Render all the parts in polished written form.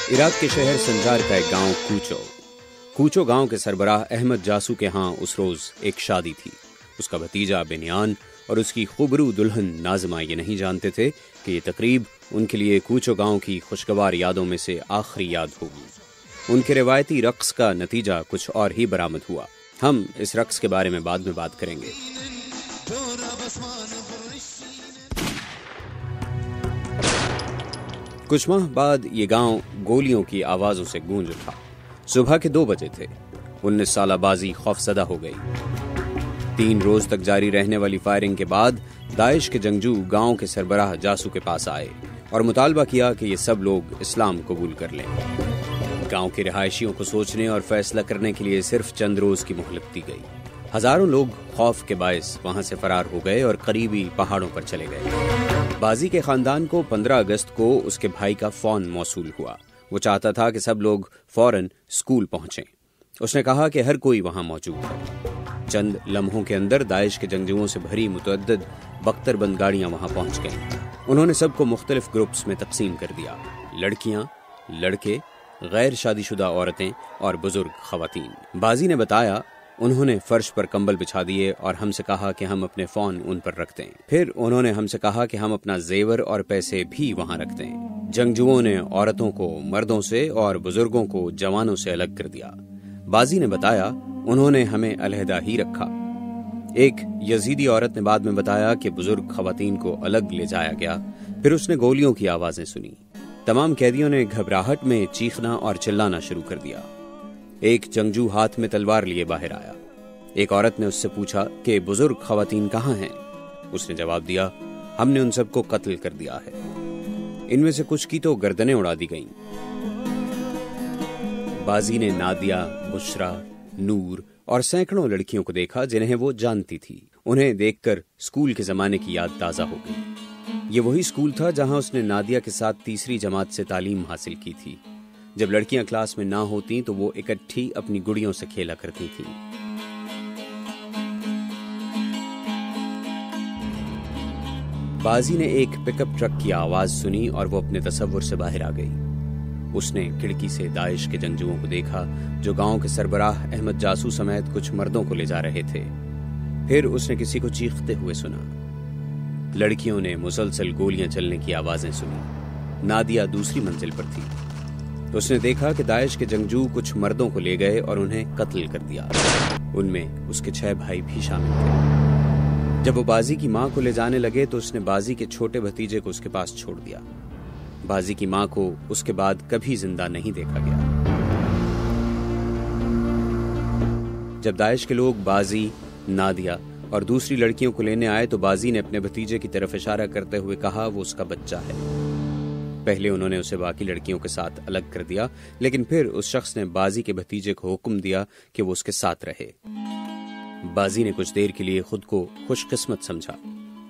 عراق کے شہر سنجار کا ایک گاؤں کوچو گاؤں کے سربراہ احمد جاسو کے ہاں اس روز ایک شادی تھی۔ اس کا بھتیجا بنیان اور اس کی خوبرو دلہن ناظمہ یہ نہیں جانتے تھے کہ یہ تقریب ان کے لیے کوچو گاؤں کی خوشگوار یادوں میں سے آخری یاد ہوگی۔ ان کے روایتی رقص کا نتیجہ کچھ اور ہی برآمد ہوا۔ ہم اس رقص کے بارے میں بعد میں بات کریں گے۔ کچھ ماہ بعد یہ گاؤں گولیوں کی آوازوں سے گونج اٹھا۔ صبح کے 2 بجے تھے۔ 19 سالہ بازی خوفزدہ ہو گئی۔ 3 روز تک جاری رہنے والی فائرنگ کے بعد داعش کے جنگجو گاؤں کے سربراہ جاسو کے پاس آئے اور مطالبہ کیا کہ یہ سب لوگ اسلام قبول کر لیں۔ گاؤں کے رہائشیوں کو سوچنے اور فیصلہ کرنے کے لیے صرف چند روز کی مہلت دی گئی۔ ہزاروں لوگ خوف کے باعث وہاں سے فرار ہو گئے اور قریبی پہاڑوں پر چلے گئے۔ بازی کے خاندان کو 15 اگست کو اس کے بھائی کا فون موصول ہوا۔ وہ چاہتا تھا کہ سب لوگ فوراً اسکول پہنچیں۔ اس نے کہا کہ ہر کوئی وہاں موجود ہے۔ چند لمحوں کے اندر داعش کے جنگجوؤں سے بھری متعدد بختر بند گاڑیاں وہاں پہنچ گئیں۔ انہوں نے سب کو مختلف گروپس میں تقسیم کر دیا، لڑکیاں، لڑکے، غیر شادی شدہ عورتیں اور بزرگ خواتین۔ بازی نے بتایا انہوں نے فرش پر کمبل بچھا دیے اور ہم سے کہا کہ ہم اپنے فون ان پر رکھ دیں۔ پھر انہوں نے ہم سے کہا کہ ہم اپنا زیور اور پیسے بھی وہاں رکھ دیں۔ جنگجوؤں نے عورتوں کو مردوں سے اور بزرگوں کو جوانوں سے الگ کر دیا۔ بازی نے بتایا انہوں نے ہمیں علیحدہ ہی رکھا۔ ایک یزیدی عورت نے بعد میں بتایا کہ بزرگ خواتین کو الگ لے جایا گیا۔ پھر اس نے گولیوں کی آوازیں سنی۔ تمام قیدیوں نے گھبراہٹ میں چیخنا اور چلانا شروع کر دیا۔ ایک جنگجو ہاتھ میں تلوار لیے باہر آیا۔ ایک عورت نے اس سے پوچھا کہ بزرگ خواتین کہاں ہیں؟ اس نے جواب دیا ہم نے ان سب کو قتل کر دیا ہے۔ ان میں سے کچھ کی تو گردنیں اڑا دی گئیں۔ بازی نے نادیہ، بشرا، نور اور سینکڑوں لڑکیوں کو دیکھا جنہیں وہ جانتی تھی۔ انہیں دیکھ کر اسکول کے زمانے کی یاد تازہ ہو گئی۔ یہ وہی اسکول تھا جہاں اس نے نادیہ کے ساتھ 3ری جماعت سے تعلیم حاصل کی تھی۔ جب لڑکیاں کلاس میں نہ ہوتیں تو وہ اکٹھی اپنی گڑیوں سے کھیلا کرتی تھیں۔ بازی نے ایک پک اپ ٹرک کی آواز سنی اور وہ اپنے تصور سے باہر آ گئی۔ اس نے کھڑکی سے داعش کے جنگجوؤں کو دیکھا جو گاؤں کے سربراہ احمد جاسو سمیت کچھ مردوں کو لے جا رہے تھے۔ پھر اس نے کسی کو چیختے ہوئے سنا۔ لڑکیوں نے مسلسل گولیاں چلنے کی آوازیں سنی۔ نادیہ دوسری منزل پر تھی۔ اس نے دیکھا کہ داعش کے جنگجو کچھ مردوں کو لے گئے اور انہیں قتل کر دیا۔ ان میں اس کے 6 بھائی بھی شامل تھے۔ جب وہ بازی کی ماں کو لے جانے لگے تو اس نے بازی کے چھوٹے بھتیجے کو اس کے پاس چھوڑ دیا۔ بازی کی ماں کو اس کے بعد کبھی زندہ نہیں دیکھا گیا۔ جب داعش کے لوگ بازی، نادیہ اور دوسری لڑکیوں کو لینے آئے تو بازی نے اپنے بھتیجے کی طرف اشارہ کرتے ہوئے کہا وہ اس کا بچہ ہے۔ پہلے انہوں نے اسے باقی لڑکیوں کے ساتھ الگ کر دیا، لیکن پھر اس شخص نے بازی کے بھتیجے کو حکم دیا کہ وہ اس کے ساتھ رہے۔ بازی نے کچھ دیر کے لیے خود کو خوش قسمت سمجھا۔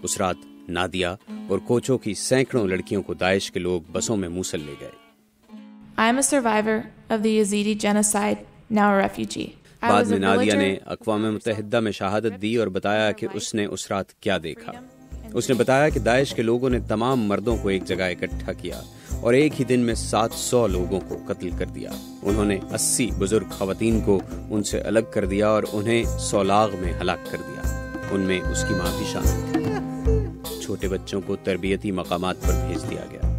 اس رات نادیہ اور کوچو کی سینکڑوں لڑکیوں کو داعش کے لوگ بسوں میں موصل لے گئے۔ I am a survivor of the Yazidi genocide, now a refugee. بعد میں نادیہ نے اقوام متحدہ میں شہادت دی اور بتایا کہ اس نے اس رات کیا دیکھا۔ اس نے بتایا کہ داعش کے لوگوں نے تمام مردوں کو ایک جگہ اکٹھا کیا اور ایک ہی دن میں 700 لوگوں کو قتل کر دیا۔ انہوں نے 80 بزرگ خواتین کو ان سے الگ کر دیا اور انہیں سولاغ میں ہلاک کر دیا۔ ان میں اس کی ماں بھی شامل تھی۔ چھوٹے بچوں کو تربیتی مقامات پر بھیج دیا گیا۔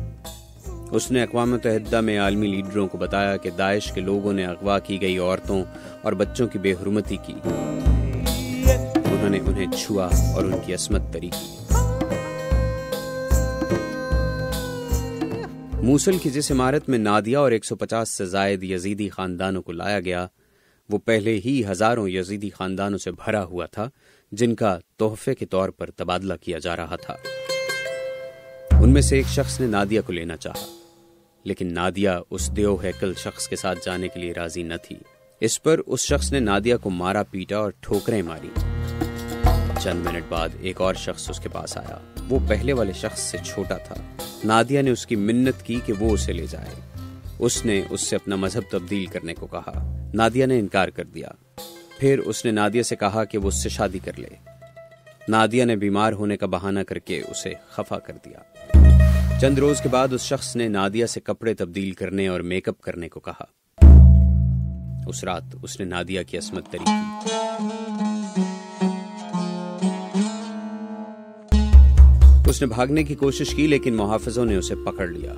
اس نے اقوام متحدہ میں عالمی لیڈروں کو بتایا کہ داعش کے لوگوں نے اغوا کی گئی عورتوں اور بچوں کی بے حرمتی کی۔ انہوں نے انہیں چھوا اور ان کی عصمت تری کی۔ موصل کی جس عمارت میں نادیہ اور 150 سے زائد یزیدی خاندانوں کو لایا گیا وہ پہلے ہی ہزاروں یزیدی خاندانوں سے بھرا ہوا تھا جن کا تحفے کے طور پر تبادلہ کیا جا رہا تھا۔ ان میں سے ایک شخص نے نادیہ کو لینا چاہا، لیکن نادیہ اس دیو ہیکل شخص کے ساتھ جانے کے لیے راضی نہ تھی۔ اس پر اس شخص نے نادیہ کو مارا پیٹا اور ٹھوکریں ماری۔ چند منٹ بعد ایک اور شخص اس کے پاس آیا۔ وہ پہلے والے شخص سے چھوٹا تھا۔ نادیہ نے اس کی منت کی کہ وہ اسے لے جائے۔ اس نے اس سے اپنا مذہب تبدیل کرنے کو کہا۔ نادیہ نے انکار کر دیا۔ پھر اس نے نادیہ سے کہا کہ وہ اس سے شادی کر لے۔ نادیہ نے بیمار ہونے کا بہانہ کر کے اسے خفا کر دیا۔ چند روز کے بعد اس شخص نے نادیہ سے کپڑے تبدیل کرنے اور میک اپ کرنے کو کہا۔ اس رات اس نے نادیہ کی عصمت دری کی۔ اس نے بھاگنے کی کوشش کی لیکن محافظوں نے اسے پکڑ لیا۔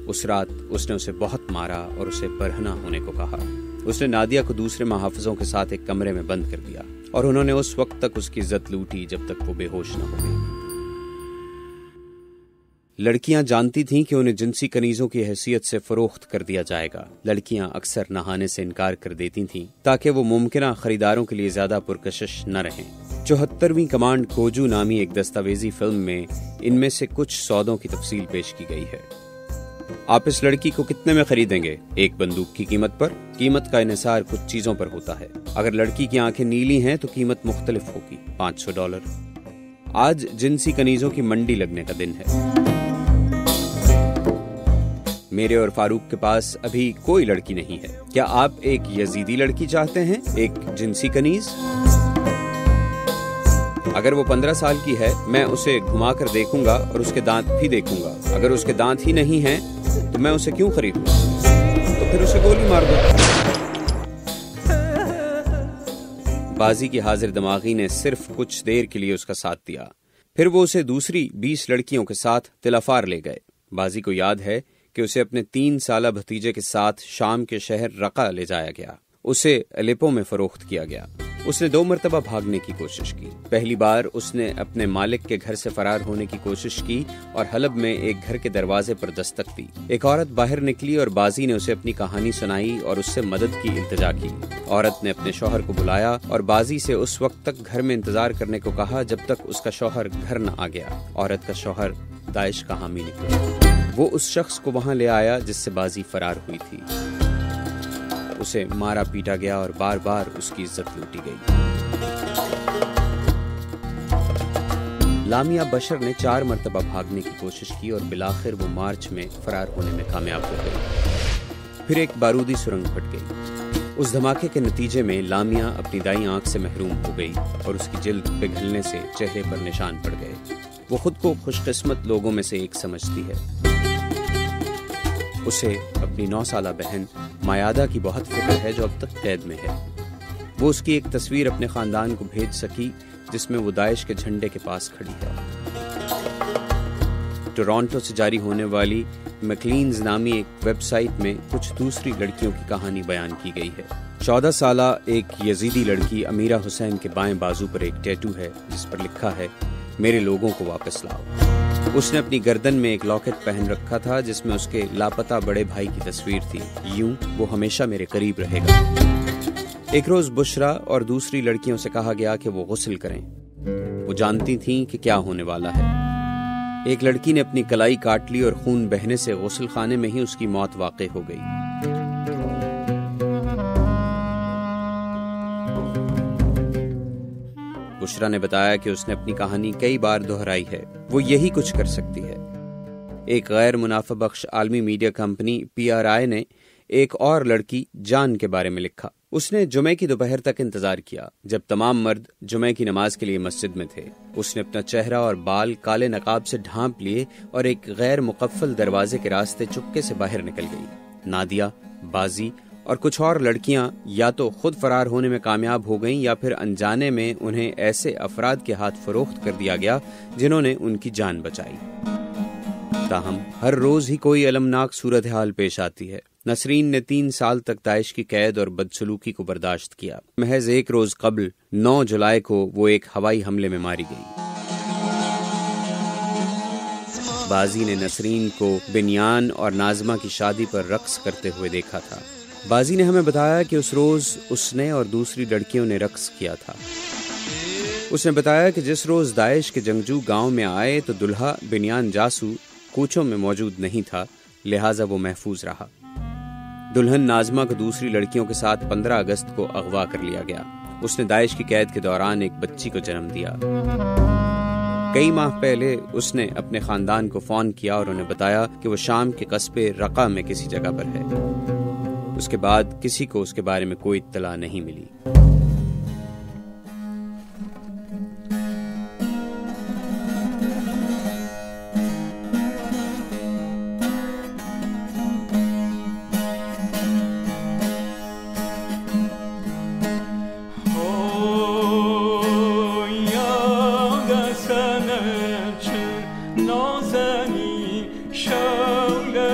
اس رات اس نے اسے بہت مارا اور اسے برہنہ ہونے کو کہا۔ اس نے نادیہ کو دوسرے محافظوں کے ساتھ ایک کمرے میں بند کر دیا اور انہوں نے اس وقت تک اس کی عزت لوٹی جب تک وہ بے ہوش نہ ہو گئی۔ لڑکیاں جانتی تھیں کہ انہیں جنسی کنیزوں کی حیثیت سے فروخت کر دیا جائے گا۔ لڑکیاں اکثر نہانے سے انکار کر دیتی تھیں تاکہ وہ ممکنہ خریداروں کے لیے زیادہ پرکشش نہ رہیں۔ 74ویں کمانڈ کوجو نامی ایک دستاویزی فلم میں ان میں سے کچھ سودوں کی تفصیل پیش کی گئی ہے۔ آپ اس لڑکی کو کتنے میں خریدیں گے؟ ایک بندوق کی قیمت پر۔ قیمت کا انحصار کچھ چیزوں پر ہوتا ہے۔ اگر لڑکی کی آنکھیں نیلی ہیں تو قیمت مختلف ہوگی، $500۔ آج جنسی کنیزوں کی منڈی لگنے کا دن ہے۔ میرے اور فاروق کے پاس ابھی کوئی لڑکی نہیں ہے۔ کیا آپ ایک یزیدی لڑکی چاہتے ہیں، ایک جنسی کنیز؟ اگر وہ 15 سال کی ہے میں اسے گھما کر دیکھوں گا اور اس کے دانت بھی دیکھوں گا۔ اگر اس کے دانت ہی نہیں ہیں تو میں اسے کیوں خریدوں؟ تو پھر اسے گولی مار دو۔ بازی کی حاضر دماغی نے صرف کچھ دیر کے لیے اس کا ساتھ دیا، پھر وہ اسے دوسری 20 لڑکیوں کے ساتھ تلافار لے گئے۔ بازی کو یاد ہے کہ اسے اپنے 3 سالہ بھتیجے کے ساتھ شام کے شہر رقہ لے جایا گیا۔ اسے الیپو میں فروخت کیا گیا۔ اس نے 2 مرتبہ بھاگنے کی کوشش کی۔ پہلی بار اس نے اپنے مالک کے گھر سے فرار ہونے کی کوشش کی اور حلب میں ایک گھر کے دروازے پر دستک دی۔ ایک عورت باہر نکلی اور بازی نے اسے اپنی کہانی سنائی اور اس سے مدد کی التجا کی۔ عورت نے اپنے شوہر کو بلایا اور بازی سے اس وقت تک گھر میں انتظار کرنے کو کہا جب تک اس کا شوہر گھر نہ آ گیا۔ عورت کا شوہر داعش کا حامی نکلا۔ وہ اس شخص کو وہاں لے آیا جس سے بازی فرار ہوئی تھی۔ اسے مارا پیٹا گیا اور بار بار اس کی عزت لوٹی گئی۔ لامیا بشر نے 4 مرتبہ بھاگنے کی کوشش کی اور بالآخر وہ مارچ میں فرار ہونے میں کامیاب ہو گئی۔ پھر ایک بارودی سرنگ پھٹ گئی۔ اس دھماکے کے نتیجے میں لامیا اپنی دائیں آنکھ سے محروم ہو گئی اور اس کی جلد پگھلنے سے چہرے پر نشان پڑ گئے۔ وہ خود کو خوش قسمت لوگوں میں سے ایک سمجھتی ہے۔ اسے اپنی 9 سالہ بہن مایادہ کی بہت فکر ہے جو اب تک قید میں ہے۔ وہ اس کی ایک تصویر اپنے خاندان کو بھیج سکی جس میں وہ داعش کے جھنڈے کے پاس کھڑی ہے۔ ٹورانٹو سے جاری ہونے والی میکلینز نامی ایک ویب سائٹ میں کچھ دوسری لڑکیوں کی کہانی بیان کی گئی ہے۔ 14 سالہ ایک یزیدی لڑکی امیرہ حسین کے بائیں بازو پر ایک ٹیٹو ہے جس پر لکھا ہے میرے لوگوں کو واپس لاؤ۔ اس نے اپنی گردن میں ایک لاکٹ پہن رکھا تھا جس میں اس کے لاپتہ بڑے بھائی کی تصویر تھی، یوں وہ ہمیشہ میرے قریب رہے گا۔ ایک روز بشرا اور دوسری لڑکیوں سے کہا گیا کہ وہ غسل کریں۔ وہ جانتی تھیں کہ کیا ہونے والا ہے۔ ایک لڑکی نے اپنی کلائی کاٹ لی اور خون بہنے سے غسل خانے میں ہی اس کی موت واقع ہو گئی۔ بشرا نے بتایا کہ اس نے اپنی کہانی کئی بار دہرائی ہے، وہ یہی کچھ کر سکتی ہے۔ ایک غیر منافع بخش عالمی میڈیا کمپنی PRI نے ایک اور لڑکی جان کے بارے میں لکھا۔ اس نے جمعے کی دوپہر تک انتظار کیا جب تمام مرد جمعے کی نماز کے لیے مسجد میں تھے۔ اس نے اپنا چہرہ اور بال کالے نقاب سے ڈھانپ لیے اور ایک غیر مقفل دروازے کے راستے چپکے سے باہر نکل گئی۔ نادیہ، بازی اور کچھ اور لڑکیاں یا تو خود فرار ہونے میں کامیاب ہو گئیں یا پھر انجانے میں انہیں ایسے افراد کے ہاتھ فروخت کر دیا گیا جنہوں نے ان کی جان بچائی۔ تاہم ہر روز ہی کوئی المناک صورتحال پیش آتی ہے۔ نسرین نے 3 سال تک داعش کی قید اور بدسلوکی کو برداشت کیا۔ محض ایک روز قبل 9 جولائی کو وہ ایک ہوائی حملے میں ماری گئی۔ بازی نے نسرین کو بنیان اور نازمہ کی شادی پر رقص کرتے ہوئے دیکھا تھا۔ بازی نے ہمیں بتایا کہ اس روز اس نے اور دوسری لڑکیوں نے رقص کیا تھا۔ اس نے بتایا کہ جس روز داعش کے جنگجو گاؤں میں آئے تو دلہا بنیان جاسو کوچوں میں موجود نہیں تھا، لہٰذا وہ محفوظ رہا۔ دلہن نازمہ کو دوسری لڑکیوں کے ساتھ 15 اگست کو اغوا کر لیا گیا۔ اس نے داعش کی قید کے دوران ایک بچی کو جنم دیا۔ کئی ماہ پہلے اس نے اپنے خاندان کو فون کیا اور انہیں بتایا کہ وہ شام کے قصبے رقہ میں کسی جگہ پر ہے۔ اس کے بعد کسی کو اس کے بارے میں کوئی اطلاع نہیں ملی۔ زنی شعله